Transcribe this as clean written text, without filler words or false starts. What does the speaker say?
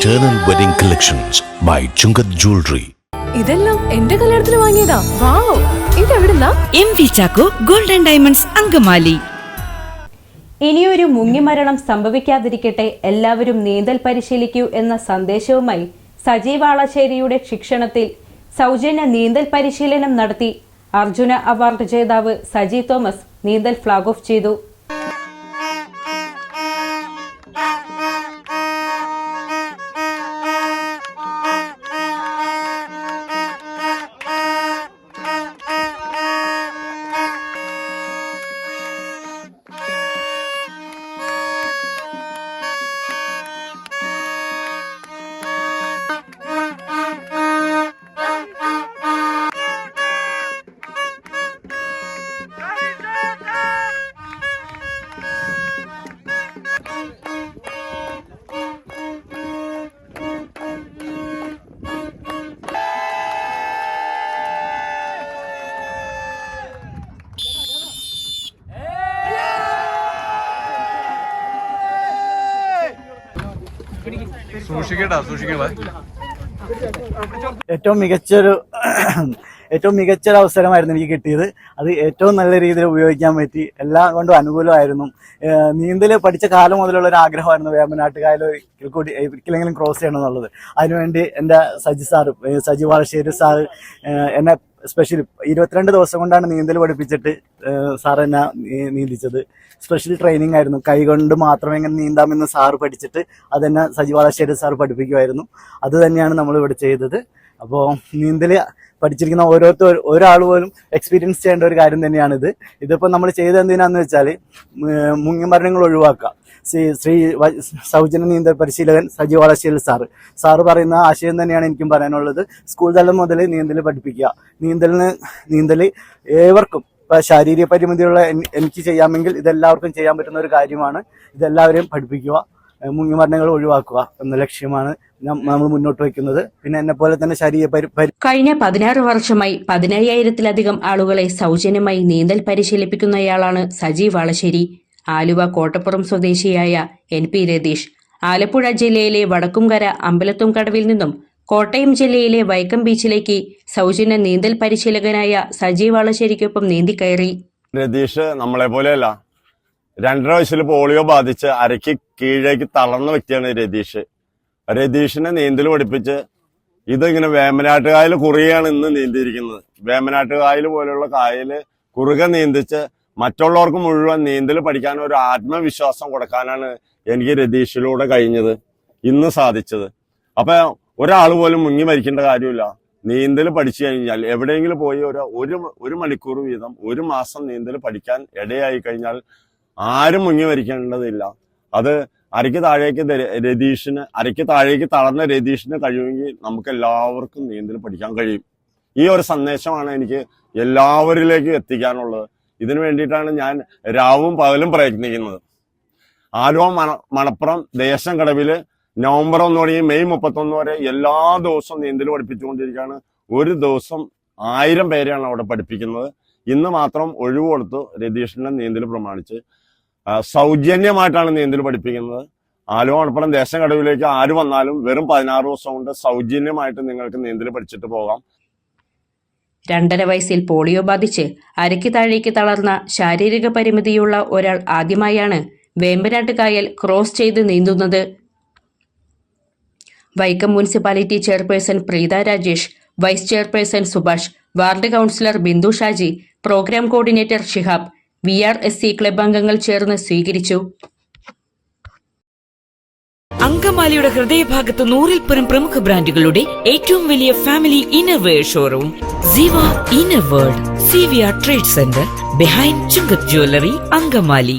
Eternal Wedding Collections by Chungat Jewelry. ഇതെല്ലാം എന്റെ കല്യാണത്തിന് വാങ്ങിയതാ. വാവ്, ഇതെവിടുന്നാ? MV Chacko Gold and Diamonds Angamaly. ഇനിയൊരു മുങ്ങിമരണം സംഭവിക്കാതിരിക്കട്ടെ, എല്ലാവരും നീന്തൽ പരിശീലിക്കൂ എന്ന സന്ദേശവുമായി സജി വാളശ്ശേരിയുടെ ശിക്ഷണത്തിൽ സൗജന്യ നീന്തൽ പരിശീലനം നടത്തി. അർജുന അവാർഡ് ജേതാവ് സജി തോമസ് നീന്തൽ ഫ്ലാഗ് ഓഫ് ചെയ്തു. ഏറ്റവും മികച്ചൊരു അവസരമായിരുന്നു എനിക്ക് കിട്ടിയത്. അത് ഏറ്റവും നല്ല രീതിയിൽ ഉപയോഗിക്കാൻ പറ്റി. എല്ലാം കൊണ്ടും അനുകൂലമായിരുന്നു. നീന്തൽ പഠിച്ച കാലം മുതലുള്ള ഒരു ആഗ്രഹമായിരുന്നു വേമ്പനാട്ടുകായൽ ഒരിക്കലെങ്കിലും ക്രോസ് ചെയ്യണം എന്നുള്ളത്. അതിനുവേണ്ടി എൻ്റെ സജി വാളശ്ശേരി സാർ എന്നെ സ്പെഷ്യൽ 22 ദിവസം കൊണ്ടാണ് നീന്തൽ പഠിപ്പിച്ചിട്ട് സാർ എന്നെ നീന്തിച്ചത്. സ്പെഷ്യൽ ട്രെയിനിങ് ആയിരുന്നു. കൈകൊണ്ട് മാത്രമേ എങ്ങനെ നീന്താമെന്ന് സാറ് പഠിച്ചിട്ട് അതെന്നെ സജി വാളശ്ശേരി സാർ പഠിപ്പിക്കുമായിരുന്നു. അത് തന്നെയാണ് നമ്മളിവിടെ ചെയ്തത്. അപ്പോൾ നീന്തൽ പഠിച്ചിരിക്കുന്ന ഒരാൾ പോലും എക്സ്പീരിയൻസ് ചെയ്യേണ്ട ഒരു കാര്യം തന്നെയാണിത്. ഇതിപ്പോൾ നമ്മൾ ചെയ്തത് എന്തിനാന്ന് വെച്ചാൽ മുങ്ങിമരണങ്ങൾ ഒഴിവാക്കുക. ശ്രീ സൗജന്യ നീന്തൽ പരിശീലകൻ സജി വാളശ്ശേരി സാറ് പറയുന്ന ആശയം തന്നെയാണ് എനിക്കും പറയാനുള്ളത്. സ്കൂൾ തലം മുതൽ നീന്തൽ പഠിപ്പിക്കുക. നീന്തൽ ഏവർക്കും ശാരീരിക പരിമിതിയുള്ള എനിക്ക് ചെയ്യാമെങ്കിൽ ഇതെല്ലാവർക്കും ചെയ്യാൻ പറ്റുന്ന ഒരു കാര്യമാണ്. ഇതെല്ലാവരെയും പഠിപ്പിക്കുക, മുങ്ങിമരണങ്ങൾ ഒഴിവാക്കുക എന്ന ലക്ഷ്യമാണ് നമ്മൾ മുന്നോട്ട് വയ്ക്കുന്നത്. പിന്നെ എന്നെ പോലെ തന്നെ കഴിഞ്ഞ 16 വർഷമായി 15,000-ലധികം ആളുകളെ സൗജന്യമായി നീന്തൽ പരിശീലിപ്പിക്കുന്നയാളാണ് സജി വാളശ്ശേരി. ആലുവ കോട്ടപ്പുറം സ്വദേശിയായ NP രതീഷ് ആലപ്പുഴ ജില്ലയിലെ വടക്കുംകര അമ്പലത്തും കടവിൽ നിന്നും കോട്ടയം ജില്ലയിലെ വൈക്കം ബീച്ചിലേക്ക് സൗജന്യ നീന്തൽ പരിശീലകനായ സജി വാളശ്ശേരിക്കൊപ്പം നീന്തിക്കയറി. രതീഷ് നമ്മളെ പോലെയല്ല, 2.5 വയസ്സിൽ പോളിയോ ബാധിച്ച് അരയ്ക്ക് കീഴേക്ക് തളർന്ന വ്യക്തിയാണ് രതീഷിനെ നീന്തൽ പഠിപ്പിച്ച് ഇതിങ്ങനെ വേമ്പനാട്ടുകായൽ കുറുകയാണ് ഇന്ന് നീന്തിയിരിക്കുന്നത്. വേമ്പനാട്ടുകായൽ പോലെയുള്ള കായൽ കുറുകെ നീന്തിച്ച് മറ്റുള്ളവർക്ക് മുഴുവൻ നീന്തൽ പഠിക്കാൻ ഒരു ആത്മവിശ്വാസം കൊടുക്കാനാണ് എനിക്ക് രതീഷിലൂടെ കഴിഞ്ഞത്, ഇന്ന് സാധിച്ചത്. അപ്പൊ ഒരാൾ പോലും മുങ്ങി മരിക്കേണ്ട കാര്യമില്ല. നീന്തൽ പഠിച്ചു കഴിഞ്ഞാൽ എവിടെയെങ്കിലും പോയി ഒരു മണിക്കൂർ വീതം 1 മാസം നീന്തൽ പഠിക്കാൻ ഇടയായി കഴിഞ്ഞാൽ ആരും മുങ്ങി മരിക്കേണ്ടതില്ല. അത് അരയ്ക്ക് താഴേക്ക് തളർന്ന രതീഷിന് കഴിയുമെങ്കിൽ നമുക്ക് എല്ലാവർക്കും നീന്തൽ പഠിക്കാൻ കഴിയും. ഈ ഒരു സന്ദേശമാണ് എനിക്ക് എല്ലാവരിലേക്കും എത്തിക്കാനുള്ളത്. ഇതിനു വേണ്ടിയിട്ടാണ് ഞാൻ രാവും പകലും പ്രയത്നിക്കുന്നത്. ആലുവ മണപ്പുറം ദേശം കടവില് നവംബർ 1 തുടങ്ങി മെയ് 31 വരെ എല്ലാ ദിവസവും നീന്തൽ പഠിപ്പിച്ചുകൊണ്ടിരിക്കുകയാണ്. ഒരു ദിവസം 1000 പേരെയാണ് അവിടെ പഠിപ്പിക്കുന്നത്. ഇന്ന് മാത്രം ഒഴിവ് കൊടുത്തു രതീഷിന്റെ നീന്തൽ പ്രമാണിച്ച് സൗജന്യമായിട്ടാണ് നീന്തൽ പഠിപ്പിക്കുന്നത്. ആലുവ മണപ്പുറം ദേശം കടവിലേക്ക് ആര് വന്നാലും വെറും 16 ദിവസം കൊണ്ട് സൗജന്യമായിട്ട് നിങ്ങൾക്ക് നീന്തൽ പഠിച്ചിട്ട് പോകാം. 2.5 വയസ്സിൽ പോളിയോ ബാധിച്ച് അരയ്ക്ക് താഴേക്ക് തളർന്ന ശാരീരിക പരിമിതിയുള്ള ഒരാൾ ആദ്യമായാണ് വേമ്പനാട്ടുകായൽ ക്രോസ് ചെയ്ത് നീന്തുന്നത്. Vaikom municipality chairperson Preetha Rajesh, vice chairperson Subhash, ward councillor Bindu Shaji, programme coordinator Shihab, VRSC club അംഗങ്ങൾ ചേർന്ന് സ്വീകരിച്ചു. അങ്കമാലിയുടെ ഹൃദയഭാഗത്ത് 100-ൽ-പരം പ്രമുഖ ബ്രാൻഡുകളുടെ ഏറ്റവും വലിയ family innerwear showroom Siva inner world CVR trade centre behind Chungath jewellery Angamaly.